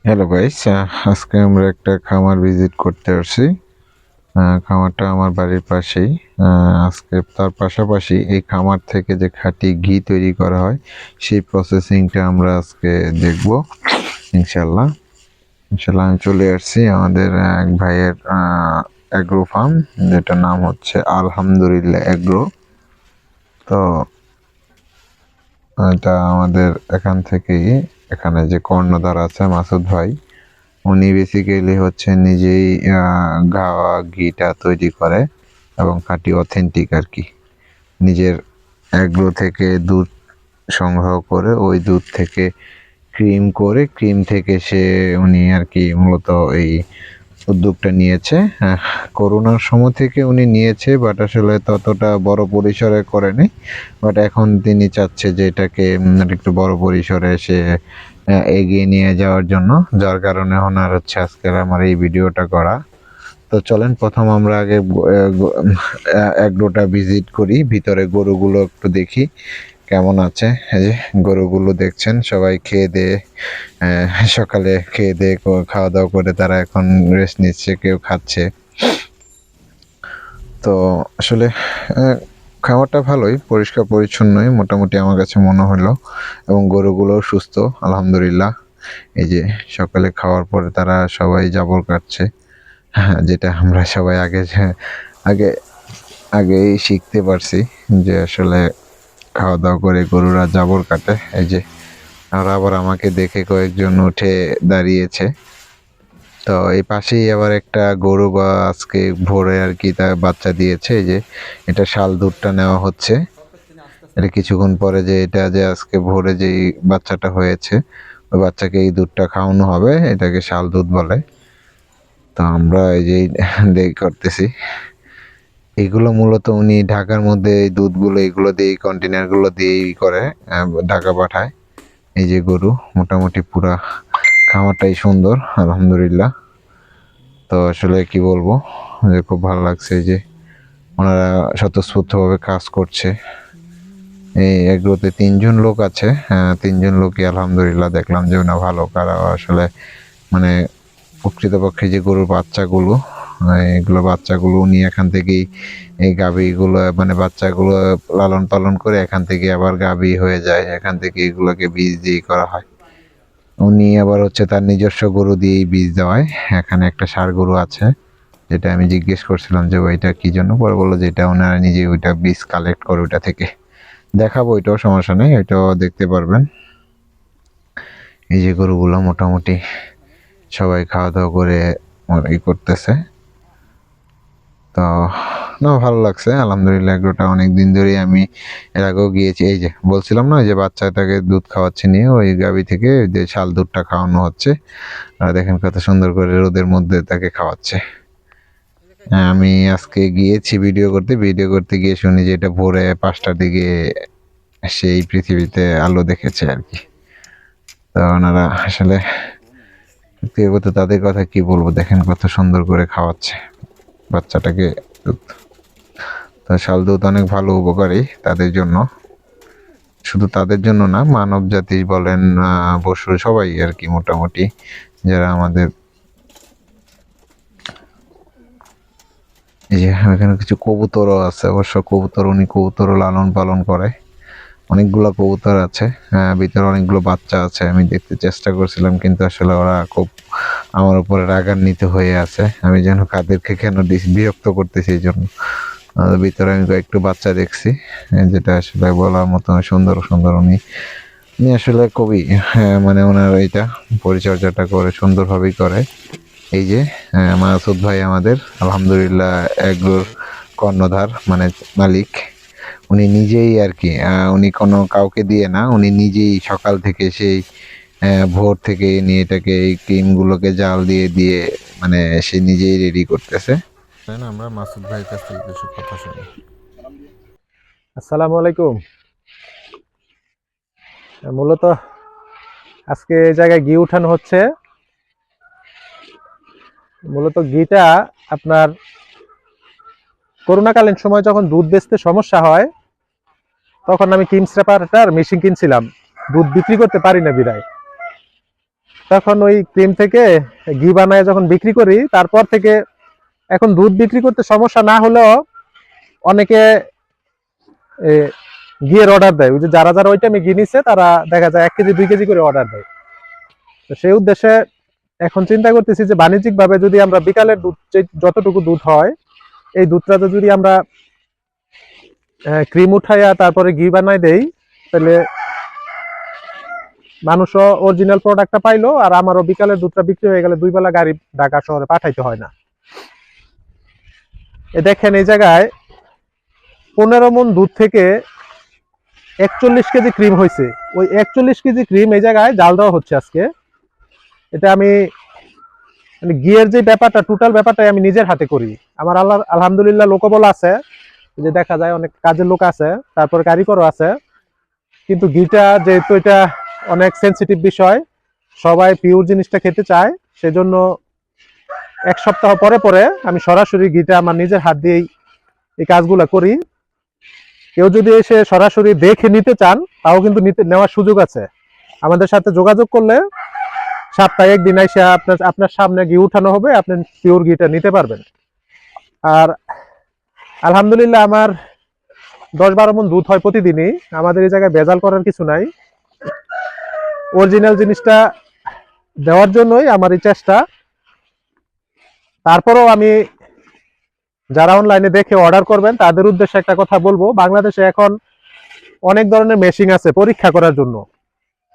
Hello guys, আজকে আমরা একটা খামার ভিজিট করতে আসছি। খামারটা আমার বাড়ির পাশেই। আজকে তার পাশাপাশি এই খামার থেকে যে খাঁটি ঘি তৈরি করা হয় সেই প্রসেসিংটা আমরা আজকে দেখব। ইনশাল্লাহ ইনশাল্লাহ আমি চলে আসছি আমাদের এক ভাইয়ের অ্যাগ্রো ফার্ম, যেটার নাম হচ্ছে আলহামদুলিল্লাহ অ্যাগ্রো। তো এটা আমাদের এখান থেকেই, এখানে যে কর্ণধার আছে মাসুদ ভাই, উনি বেসিক্যালি হচ্ছে নিজেই গাওয়া ঘিটা তৈরি করে এবং খাঁটি অথেন্টিক আর কি। নিজের অ্যাগ্রো থেকে দুধ সংগ্রহ করে ওই দুধ থেকে ক্রিম করে, ক্রিম থেকে উনি আর কি মূলত এই উদ্যোগটা নিয়েছে। করোনার সময় থেকে উনি নিয়েছে, বাট আসলে ততটা বড় পরিসরে করেনি। বাট এখন তিনি চাচ্ছে যে এটাকে একটু বড় পরিসরে এগিয়ে নিয়ে যাওয়ার জন্য, যার কারণে ওনার হচ্ছে আজকের আমার এই ভিডিওটা করা। তো চলেন প্রথম আমরা আগে এগ্রোটা ভিজিট করি, ভিতরে গরুগুলো একটু দেখি কেমন আছে। এই যে গরুগুলো দেখছেন সবাই খেয়ে দিয়ে, সকালে খেয়ে দিয়ে খাওয়া দাওয়া করে তারা এখন রেস্ট নিচ্ছে, কেউ খাচ্ছে। তো আসলে খাবারটা ভালোই, পরিষ্কার পরিচ্ছন্নই মোটামুটি আমার কাছে মনে হলো, এবং গরুগুলোও সুস্থ আলহামদুলিল্লাহ। এই যে সকালে খাওয়ার পরে তারা সবাই জাবর কাটছে। হ্যাঁ, যেটা আমরা সবাই আগে আগেই শিখতে পারছি যে আসলে খাওয়া দাওয়া করে গরুরা জাবর কাটে। এই যে আর আবার আমাকে দেখে কয়েকজন উঠে দাঁড়িয়েছে। তো এই পাশেই আবার একটা গরু বা আজকে ভোরে আর কি তার বাচ্চা দিয়েছে। এই যে এটা শাল দুধটা নেওয়া হচ্ছে, এটা কিছুক্ষণ পরে যে এটা যে আজকে ভোরে যেই বাচ্চাটা হয়েছে ওই বাচ্চাকে এই দুধটা খাওয়ানো হবে, এটাকে শাল দুধ বলে। তো আমরা এই যে দেখি করতেছি, এগুলো মূলত উনি ঢাকার মধ্যে এই দুধগুলো এগুলো দিয়ে কন্টেনারগুলো দিয়েই করে ঢাকা পাঠায়। এই যে গরু মোটামুটি পুরা খামারটাই সুন্দর আলহামদুলিল্লাহ। তো আসলে কি বলবো, যে খুব ভালো লাগছে এই যে ওনারা স্বতঃস্ফূর্তভাবে কাজ করছে। এই এগুলোতে তিনজন লোক আছে, তিনজন লোকই আলহামদুলিল্লাহ দেখলাম যে না ভালো, কারা আসলে মানে প্রকৃতপক্ষে যে গরুর বাচ্চাগুলো, এগুলো বাচ্চাগুলো উনি এখান থেকেই এই গাভীগুলো মানে বাচ্চাগুলো লালন পালন করে এখান থেকে আবার গাভী হয়ে যায়, এখান থেকে এগুলোকে বীজ দিয়ে করা হয়। উনি আবার হচ্ছে তার নিজস্ব গরু দিয়েই বীজ দেওয়ায়। এখানে একটা ষাঁড় গরু আছে, যেটা আমি জিজ্ঞেস করছিলাম যে ওইটা কি জন্য, পরে বললো যে এটা ওনারা নিজে ওইটা বীজ কালেক্ট করে ওইটা থেকে। দেখাবো, ওইটাও সমস্যা নেই, ওইটাও দেখতে পারবেন। এই যে গরুগুলো মোটামুটি সবাই খাওয়া দাওয়া করে করতেছে। তো না, ভালো লাগছে আলহামদুলিল্লাহ। এগুলোটা অনেক দিন ধরেই আমি এর আগেও গিয়েছি। এই যে বলছিলাম না, যে বাচ্চাটাকে দুধ খাওয়াচ্ছে নিয়ে ওই গাভী থেকে যে শাল দুধটা খাওয়ানো হচ্ছে, আর দেখেন কত সুন্দর করে রোদের মধ্যে তাকে খাওয়াচ্ছে। আমি আজকে গিয়েছি ভিডিও করতে গিয়ে শুনি যে এটা ভোরে 5টার দিকে সেই পৃথিবীতে আলো দেখেছে আর কি। তো ওনারা আসলে ব্যক্তিগত তাদের কথা কি বলবো, দেখেন কত সুন্দর করে খাওয়াচ্ছে বাচ্চাটাকে দুধ। তো শাল দুধ অনেক ভালো, উপকারী তাদের জন্য, শুধু তাদের জন্য না, মানব জাতি বলেন পশু সবাই আর কি মোটামুটি, যারা আমাদের। এই যে এখানে কিছু কবুতরও আছে, অবশ্য কবুতর উনি কবুতরও লালন পালন করে, অনেকগুলো কবুতর আছে। ভিতরে অনেকগুলো বাচ্চা আছে, আমি দেখতে চেষ্টা করছিলাম কিন্তু আসলে ওরা খুব আমার উপরে রাগান্বিত হয়ে আছে, আমি যেন কাদেরকে কেন বিরক্ত করতেছি এই জন্য। ভিতরে আমি একটু বাচ্চা দেখছি, যেটা আসলে বলার মতো সুন্দর সুন্দর। উনি উনি আসলে কবি, মানে ওনার এইটা পরিচর্যাটা করে সুন্দরভাবেই করে। এই যে মাসুদ ভাই আমাদের আলহামদুলিল্লাহ এগ্রোর কর্ণধার মানে মালিক, উনি নিজেই আর কি, উনি কোনো কাউকে দিয়ে না, উনি নিজেই সকাল থেকে সেই ভোর থেকে নিয়ে এটাকে এই ক্রিমগুলোকে জাল দিয়ে দিয়ে মানে সে নিজেই রেডি করতেছে। তাই না, আমরা মাসুদ ভাইয়ের কাছ থেকে কিছু কথা শুনি। আসসালামু আলাইকুম। মূলত আজকে এই জায়গায় ঘি উঠানো হচ্ছে। মূলত ঘিটা আপনার করোনাকালীন সময় যখন দুধ বেচতে সমস্যা হয়, তখন আমি কিমস রেপারেটার মেশিন কিনছিলাম, দুধ বিক্রি করতে পারি না বিদায়। তখন ওই ক্রিম থেকে ঘি বানায় যখন বিক্রি করি, তারপর থেকে এখন দুধ বিক্রি করতে সমস্যা না হলেও অনেকে এ, ঘিয়ের অর্ডার দেয়। ওই যে যারা যারা ওই টাইমে ঘি নিচ্ছে তারা দেখা যায় 1 কেজি 2 কেজি করে অর্ডার দেয়। তো সেই উদ্দেশ্যে এখন চিন্তা করতেছি যে বাণিজ্যিক ভাবে যদি আমরা বিকালের দুধ যতটুকু দুধ হয় এই দুধটাতে যদি আমরা ক্রিম উঠাইয়া তারপরে ঘি বানাই দেই, তাহলে মানুষও অরিজিনাল প্রোডাক্টটা পাইলো, আর আমারও বিকালের দুধটা বিক্রি হয়ে গেলে 2 বেলা গাড়ি ঢাকা শহরে পাঠাইতে হয় না। দেখেন এই জায়গায় 15 মণ দুধ থেকে 41 কেজি ক্রিম হয়েছে। ওই 41 কেজি ক্রিম এই জায়গায় জাল দেওয়া হচ্ছে আজকে। এটা আমি মানে ঘিয়ের যে ব্যাপারটা, টোটাল ব্যাপারটাই আমি নিজের হাতে করি। আমার আল্লাহ আলহামদুলিল্লাহ লোকবল আছে, যে দেখা যায় অনেক কাজের লোক আছে, তারপর কারিগরও আছে। কিন্তু ঘিটা যেহেতু এটা অনেক সেন্সিটিভ বিষয়, সবাই পিওর জিনিসটা খেতে চায়, সেজন্য 1 সপ্তাহ পরে পরে আমি সরাসরি ঘিটা আমার নিজের হাত দিয়েই এই কাজগুলো করি। কেউ যদি এসে সরাসরি দেখে নিতে চান তাও কিন্তু নেওয়ার সুযোগ আছে। আমাদের সাথে যোগাযোগ করলে সপ্তাহে 1 দিন এসে আপনার সামনে ঘি উঠানো হবে, আপনি পিওর ঘিটা নিতে পারবেন। আর আলহামদুলিল্লাহ আমার 10-12 মণ দুধ হয় প্রতিদিনই। আমাদের এই জায়গায় ভেজাল করার কিছু নাই, অরিজিনাল জিনিসটা দেওয়ার জন্যই আমার এই চেষ্টা। তারপরেও আমি যারা অনলাইনে দেখে অর্ডার করবেন তাদের উদ্দেশ্যে একটা কথা বলবো, বাংলাদেশে এখন অনেক ধরনের মেশিন আছে পরীক্ষা করার জন্য।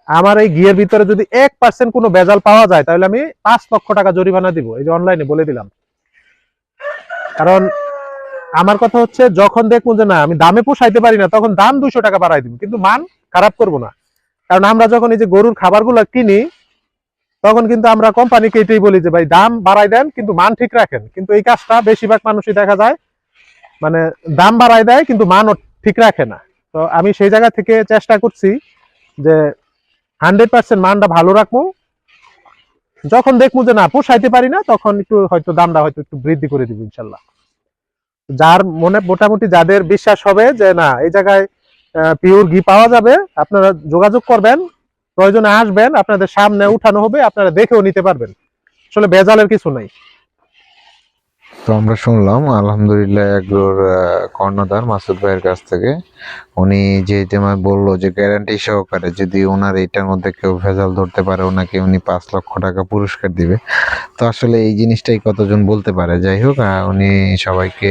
আমার এই ঘিয়ের ভিতরে যদি 1% কোনো ভেজাল পাওয়া যায় তাহলে আমি 5 লক্ষ টাকা জরিমানা দিব, এই যে অনলাইনে বলে দিলাম। কারণ আমার কথা হচ্ছে, যখন দেখবো যে না আমি দামে পোষাইতে পারি না, তখন দাম 200 টাকা বাড়াই দিব, কিন্তু মান খারাপ করব না। কারণ আমরা যখন এই যে গরুর খাবারগুলো কিনি, তখন কিন্তু আমরা কোম্পানিকে এটাই বলি যে ভাই দাম বাড়াই দেন কিন্তু মান ঠিক রাখেন। কিন্তু এই কাজটা বেশিরভাগ মানুষই দেখা যায় মানে দাম বাড়াই দেয় কিন্তু মানও ঠিক রাখে না। তো আমি সেই জায়গা থেকে চেষ্টা করছি যে 100% মানটা ভালো রাখবো। যখন দেখবো যে না পোষাইতে পারি না, তখন একটু হয়তো দামটা হয়তো একটু বৃদ্ধি করে দিব ইনশাল্লাহ। যার মনে মোটামুটি যাদের বিশ্বাস হবে যে না এই জায়গায় পিওর ঘি পাওয়া যাবে, আপনারা যোগাযোগ করবেন, প্রয়োজনে আসবেন, আপনাদের সামনে উঠানো হবে, আপনারা দেখেও নিতে পারবেন। আসলে ভেজালের কিছু নাই। তো আমরা শুনলাম আলহামদুলিল্লাহ এগ্রোর কর্ণধার মাসুদ ভাইয়ের কাছ থেকে। উনি যে তোমার বললো যে গ্যারান্টি সহকারে যদি ওনার এটার মধ্যে কেউ ভেজাল ধরতে পারে ওনাকে উনি 5 লক্ষ টাকা পুরস্কার দিবে। তো আসলে এই জিনিসটাই কতজন বলতে পারে। যাই হোক, উনি সবাইকে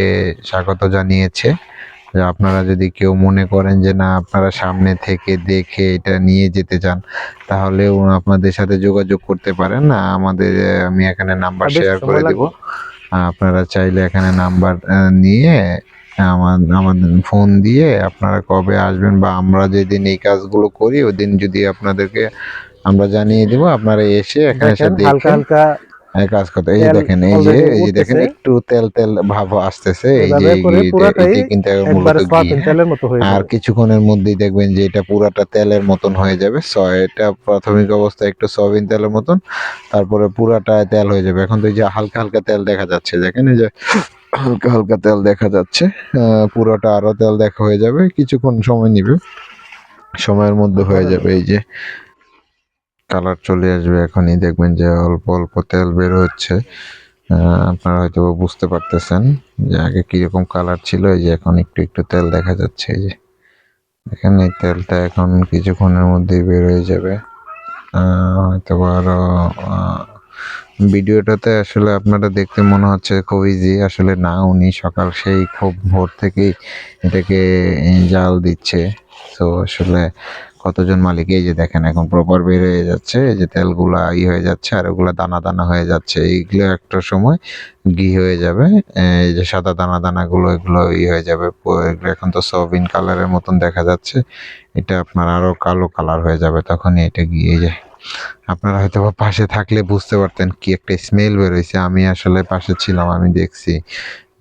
স্বাগত জানিয়েছে যে আপনারা যদি কেউ মনে করেন যে না আপনারা সামনে থেকে দেখে এটা নিয়ে যেতে চান, তাহলে আপনাদের সাথে যোগাযোগ করতে পারেন। আমাদের আমি এখানে নাম্বার বেশি শেয়ার করে সময় দেব। লাগবে। আপনারা চাইলে এখানে নাম্বার নিয়ে আমাদের ফোন দিয়ে আপনারা কবে আসবেন বা আমরা যেদিন এই কাজগুলো করি ওই দিন যদি আপনাদেরকে আমরা জানিয়ে দেব, আপনারা এসে এখানে এসে দেখেন হালকা দেখে হালকা কাজ করতে। এই যে তেল দেখেন, অলরেডি এই যে দেখেন উঠতেছে। একটু তেল তেল ভাব আসতেছে, এই যে এইভাবে করে পুরাটাই এটি কিন্তু মূলত একবারে ঘি। সোয়াবিন হ্যাঁ, তেলের মতো হয়ে আর যাবে। কিছুক্ষণের মধ্যেই দেখবেন যে এটা পুরাটা তেলের মতন হয়ে যাবে। এটা প্রাথমিক অবস্থায় একটু সয়াবিন তেলের মতন, তারপরে পুরাটা তেল হয়ে যাবে। এখন তো এই যে হালকা হালকা তেল দেখা যাচ্ছে, দেখেন এই যে হালকা হালকা তেল দেখা যাচ্ছে। পুরোটা আরো তেল দেখা হয়ে যাবে, কিছুক্ষণ সময় নিবে, সময়ের মধ্যে হয়ে যাবে। এই যে কালার চলে আসবে, এখনই দেখবেন যে অল্প অল্প তেল বের হচ্ছে। আপনারা হয়তো বুঝতে পারতেছেন যে আগে কিরকম কালার ছিল, এই যে এখন একটু একটু তেল দেখা যাচ্ছে। এই যে দেখেন এই তেলটা এখন কিছুক্ষণের মধ্যেই বের হয়ে যাবে। হয়তো আরো ভিডিওটাতে আসলে আপনারা দেখতে মনে হচ্ছে খুব ইজি, আসলে না, উনি সকাল সেই খুব ভোর থেকেই এটাকে জাল দিচ্ছে। তো আসলে কতজন মালিক, এই যে দেখেন এখন প্রপার বের হয়ে যাচ্ছে, এই যে তেলগুলা হয়ে যাচ্ছে আর ওগুলা দানা দানা হয়ে যাচ্ছে। এইগুলো একটা সময় ঘি হয়ে যাবে। এই যে সাদা দানা দানাগুলো এগুলো হয়ে যাবে। এগুলো এখন তো সয়াবিন কালারের মতন দেখা যাচ্ছে, এটা আপনার আরো কালো কালার হয়ে যাবে তখনই এটা ঘি। এই যে আপনারা হয়তো বা পাশে থাকলে বুঝতে পারতেন কি একটা স্মেল বের হয়েছে। আমি আসলে পাশে ছিলাম, আমি দেখছি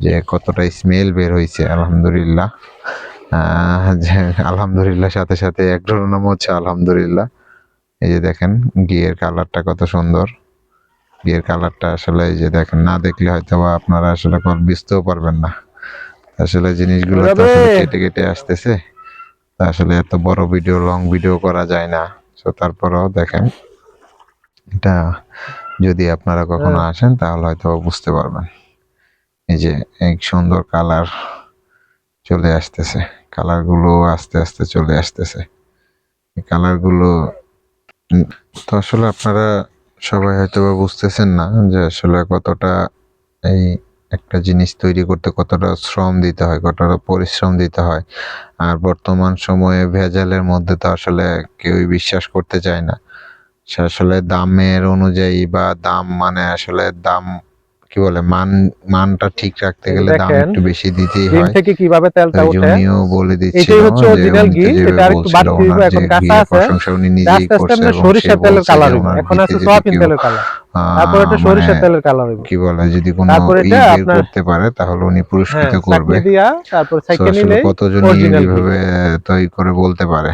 যে কতটা স্মেল বের হয়েছে। আলহামদুলিল্লাহ, আলহামদুলিল্লাহ সাথে সাথে একজন নাম হচ্ছে আলহামদুলিল্লাহ। এই যে দেখেন ঘিয়ের কালারটা কত সুন্দর। ঘিয়ের কালারটা আসলে এই যে দেখেন, না দেখলে হয়তো বা আপনারা আসলে বুঝতেও পারবেন না। আসলে জিনিসগুলো তো আসলে কেটে কেটে আসতেছে, আসলে এত বড় ভিডিও লং ভিডিও করা যায় না। তো তারপরেও দেখেন এটা যদি আপনারা কখনো আসেন তাহলে হয়তো বুঝতে পারবেন। এই যে এক সুন্দর কালার চলে আসতেছে, কালারগুলো আস্তে আস্তে চলে আসতেছে। এই কালারগুলো তো আসলে আপনারা সবাই হয়তো বা বুঝতেছেন না যে আসলে কতটা এই একটা জিনিস তৈরি করতে কতটা শ্রম দিতে হয়, কতটা পরিশ্রম দিতে হয়। আর বর্তমান সময়ে ভেজালের মধ্যে তো আসলে কেউই বিশ্বাস করতে চায় না। সে আসলে দামের অনুযায়ী বা দাম মানে আসলে দাম কি বলে মানটা ঠিক রাখতে এই গেলে দাম দেখেন একটু বেশি দিতেই ডিম হয়। থেকে কিভাবে তো তেলটা ওই যে ওঠে। উনিও বলে দিচ্ছিল এটাই হচ্ছে যে অরিজিনাল উনি ঘি। তো এটা যেভাবে আরেকটু বলছিল বাড়তি দিব, ওনার যে এখন কাঁচা ঘিয়ের আছে। প্রশংসা উনি এটা নিজেই আস্তে আস্তে করছে আপনার এবং সে সরিষার তেলের বলছে যে কালার হইব। ওনার এখন ঘিতে আছে যদি সয়াবিন কেউ তেলের কালার, তারপর এটা মানে সরিষার তেলের কালার হইব। কি বলে যদি কোনো তারপর এটা বের আপনার করতে পারে তাহলে উনি পুরস্কৃত চাকনি করবে। দিয়া তারপর সো ছাইকে আসলে নিলেই কতজনই অরিজিনাল ঘি। এইভাবে তৈরি করে বলতে পারে।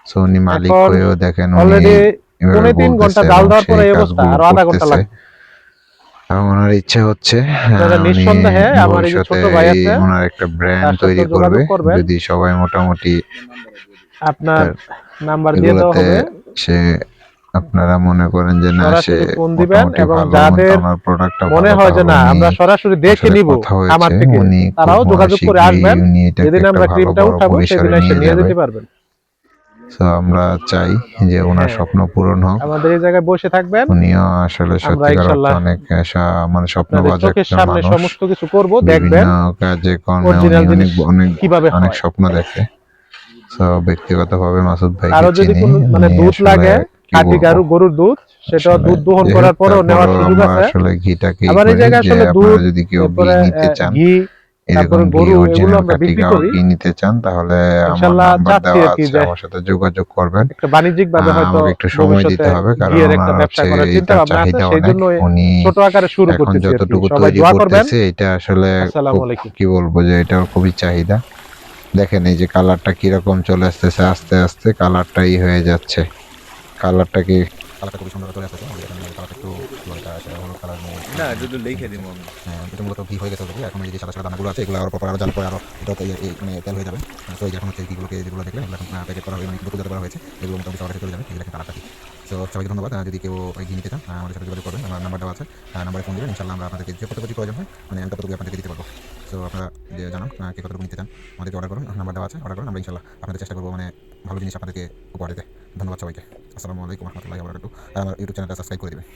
সো উনি মালিক এখন হয়েও দেখেন উনি অলরেডি এভাবে 3.5 ঘন্টা বলতেছে জাল এবং দেওয়ার পরে সেই এই অবস্থা, কাজগুলো আরো আধা ঘন্টা করতেছে। লাগবে। এবং ওনার ইচ্ছা হচ্ছে আপনারা উনি নিঃসন্দেহে আমার এই যে ভবিষ্যতে ছোট ভাই এই আছে ওনার একটা ব্র্যান্ড তার সাথে তৈরি করবে। যোগাযোগ করবেন। যদি সবাই মোটামুটি আপনার তার নাম্বার দিয়ে দেওয়া এগুলাতে হবে, সে আপনারা মনে করেন যে না সে সরাসরি ফোন দিবেন। মোটামুটি এবং ভালো এবং যাদের ওনার প্রোডাক্টটা মনে ভালো হয় যে তাহলে না উনি আমরা সরাসরি আমার দেখে সাথে নিব কথা খামার হয়েছে থেকে, উনি খুব তারাও যোগাযোগ করে শীঘ্রই আসবেন। উনি এটাকে যেদিন একটা আমরা ভালো ক্রিমটা বড় উঠাবো পরিসরে সেদিন এসে নিয়ে নিয়ে যাবে। যেতে পারবেন। তো আমরা চাই যে ওনার হ্যাঁ, স্বপ্ন পূরণ হোক। আমাদের এই জায়গায় বসে থাকবেন। উনিও আসলে আমরা সত্যিকার অর্থে ইনশাল্লাহ অনেক মানে আপনাদের স্বপ্নবাজ চোখের একটা সামনে মানুষ। সমস্ত কিছু করব, বিভিন্ন দেখবেন কাজে কর্মে উনি অরিজিনাল অনেক জিনিস অনেক কিভাবে অনেক হয়। স্বপ্ন দেখে। তো ব্যক্তিগতভাবে মাসুদ ভাইকে কারো যদি চিনি। কোনো মানে উনি দুধ আসলে লাগে, কি খাঁটি বলবো গরুর দুধ, সেটাও আসলে দুধ দোহন যাই হোক করার পরেও নেওয়ার তারপরেও সুযোগ আমরা আছে। আসলে ঘিটাকেই আবার এই করি জায়গায় যে আসলে আপনারা দুধ, যদি কেউ ঘি এরপরে নিতে চান ঘি, এরকম তারপরে ঘি গরু, এগুলো অরিজিনাল আমরা খাঁটি বিক্রি গাওয়া করি। ঘি নিতে চান তাহলে আমার ইনশাল্লাহ নাম্বার চাচ্ছি দেওয়া আর কি আছে, যে আমার সাথে যোগাযোগ করবেন। একটা বাণিজ্যিক ভাবে হয়তো আমাকে একটু সময় দিতে ভবিষ্যতে হবে কারণ ঘিয়ের একটা ওনার ব্যবসা হচ্ছে করার চিন্তা এটার ভাবনা আছে, চাহিদা সেই অনেক। জন্য উনি ছোট আকারে শুরু এখন করতেছি আর কি। যতটুকু সবাই তৈরি দোয়া করবেন। করতেছে এটা আসলে খুব আসসালামু আলাইকুম। কি বলবো যে এটার খুবই চাহিদা। দেখেন এই যে কালারটা কিরকম চলে আসতেছে, আস্তে আস্তে কালারটাই হয়ে যাচ্ছে। কালারটা কি কালারটা খুবই সুন্দর চলে আসতেছে। এই যে দেখেন এই কালারটা একটু কি বলে এটা আসলে হলুদ কালার নিয়ে না যদি লিখে দিব আমি। হ্যাঁ, এটা মূলত ঘি হয়ে গেছে অলরেডি। এখন এই যে সাদা সাদা দানাগুলো আছে এগুলো আরো প্রপার আরো জাল পরে আরো এটা মানে তেল হয়ে যাবে। তো এই যে এখন হচ্ছে ঘিগুলোকে যেগুলো দেখলেন এগুলো এখন প্যাকেট করা হয়ে মানে বোতলজাত করা হয়েছে। এগুলো মোটামুটি সবার কাছে চলে যাবে। এই যে দেখেন কালারটা কি। তো সবাইকে ধন্যবাদ। যদি কেউ ওই ঘি নিতে চান আমাদের সাথে যোগাযোগ করবেন। আমার নাম্বার দেওয়া আছে। নাম্বারে ফোন দিবেন। ইনশাআল্লাহ আমরা আপনাদেরকে যে কতটুকু প্রয়োজন হয় মানে আমি ততটুকু আপনাদেরকে দিতে পারবো। তো আপনারা যে জানান কে কতটুকু নিতে চান আমাদেরকে অর্ডার করুন। নাম্বার দেওয়া আছে, অর্ডার করুন। আমরা ইনশাআল্লাহ আপনাদের চেষ্টা করবো মানে ভালো জিনিস আপনাদেরকে উপহার দিতে। ধন্যবাদ সবাইকে। আসসালামু আলাইকুম ওয়া রাহমাতুল্লাহি ওয়া বারাকাতুহু। আর আমার ইউটিউব চ্যানেলটা সাবস্ক্রাইব করে দিবেন।